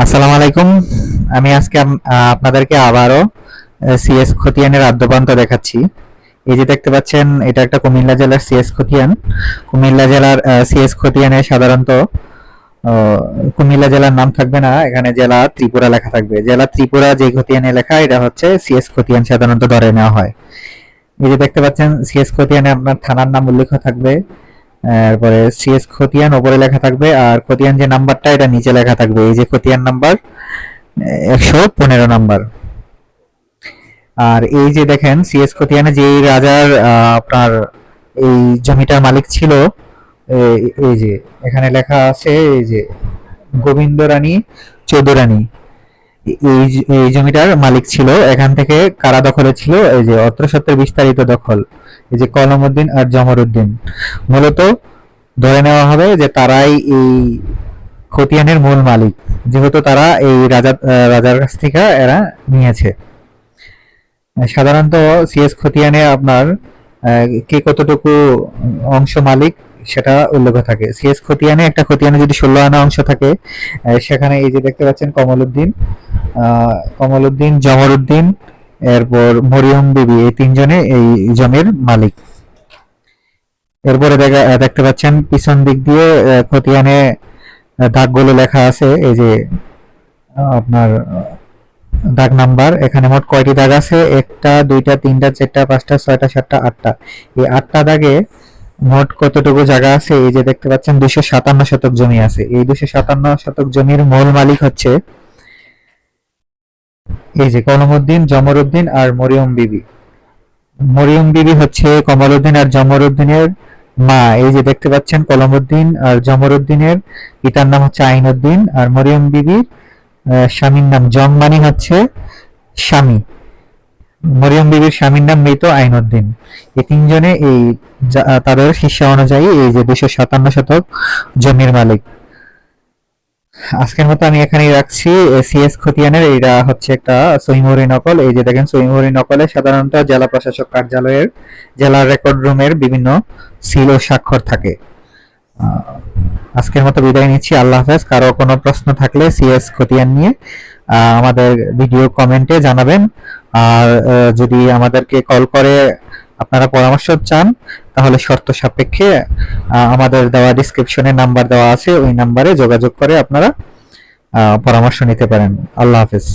আসসালামু আলাইকুম। আমি আজকে আপনাদেরকে আবারও সিএস খতিয়ানের আদ্যপান্ত দেখাচ্ছি। এই যে দেখতে পাচ্ছেন, এটা একটা কুমিল্লা জেলার সিএস খতিয়ান। কুমিল্লা জেলার সিএস খতিয়ানে সাধারণত আহ, কুমিল্লা জেলার নাম থাকবে না, এখানে জেলা ত্রিপুরা লেখা থাকবে। জেলা ত্রিপুরা যে খতিয়ানে লেখা, এটা হচ্ছে সিএস খতিয়ান সাধারণত ধরে নেওয়া হয়। এই যে দেখতে পাচ্ছেন, সিএস খতিয়ানে আপনার থানার নাম উল্লেখ থাকবে, তারপরে সিএস খতিয়ান ওপরে লেখা থাকবে, আর খতিয়ান যে নাম্বারটা এটা নিচে লেখা থাকবে। এই যে খতিয়ান নাম্বার 115 নাম্বার। আর এই যে দেখেন, সিএস খতিয়ানে যে রাজার আপনার এই জমিটার মালিক ছিল, এই যে এখানে লেখা আছে, এই যে গোবিন্দ রানী চৌধুরানী এই জমিটার মালিক ছিল। এখান থেকে কারা দখলে ছিল, এই যে অত্রসত্ত্বের বিস্তারিত দখল, এই যে কলমউদ্দিন আর জমরউদ্দিন। মূলত ধরে নেওয়া হবে যে তারাই এই খতিয়ানের মূল মালিক, যেহেতু তারা এই রাজার কাছ থেকে এরা নিয়েছে। সাধারণত সিএস খতিয়ানে আপনার কে কতটুকু অংশ মালিক সেটা উল্লেখ থাকে। সিএস খতিয়ানে একটা খতিয়ানে যদি 16 আনা অংশ থাকে, সেখানে এই যে দেখতে পাচ্ছেন কমলউদ্দিন, জমরউদ্দিন, এরপর মরিয়ম বিবি, এই তিনজনে এই জমির মালিক। এরপরে দেখতে পাচ্ছেন পিছন দিক দিয়ে খতিয়ানে দাগগুলো লেখা আছে, এই যে আপনার দাগ নাম্বার। এখানে মোট কয়টি দাগ আছে? একটা, দুইটা, তিনটা, চারটা, পাঁচটা, ছয়টা, সাতটা, আটটা। এই আটটা দাগে মোট কতটুকু জায়গা আছে? এই যে দেখতে পাচ্ছেন 257 শতক জমি আছে। এই 257 শতক জমির মূল মালিক হচ্ছে এই যে কলমউদ্দিন, জমরউদ্দিন আর মরিয়ম বিবি। মরিয়ম বিবি হচ্ছে কমলউদ্দিন আর জমরউদ্দিনের মা। এই যে দেখতে পাচ্ছেন, কলমউদ্দিন আর জমরউদ্দিনের পিতার নাম হচ্ছে আইনউদ্দিন, আর মরিয়ম বিবির স্বামীর নাম জং, মানে হচ্ছে স্বামী। মরিয়ম বিবির স্বামীর নাম মৃত আইনউদ্দিন। এই তিনজনে এই তাদের হিস্সা অনুযায়ী এই যে 257 শতক জমির মালিক। আজকের মতো আমি এখানেই রাখছি। সিএস খতিয়ানের এটা হচ্ছে একটা সহিমুহরি নকল। এই যে দেখেন, সহিমুহরি নকলে সাধারণত জেলা প্রশাসক কার্যালয়ের জেলা রেকর্ড রুমের বিভিন্ন সিল ও স্বাক্ষর থাকে। আজকের মতো বিদায় নিচ্ছি। আল্লাহ হাফেজ। কারো কোনো প্রশ্ন থাকলে সিএস খতিয়ান নিয়ে আমাদের ভিডিও কমেন্টে জানাবেন। আর যদি আমাদেরকে কল করে আপনারা পরামর্শ চান, তাহলে শর্ত সাপেক্ষে আমাদের দেওয়া ডিসক্রিপশনে নাম্বার দেওয়া আছে, ওই নাম্বারে যোগাযোগ করে আপনারা পরামর্শ নিতে পারেন। আল্লাহ হাফেজ।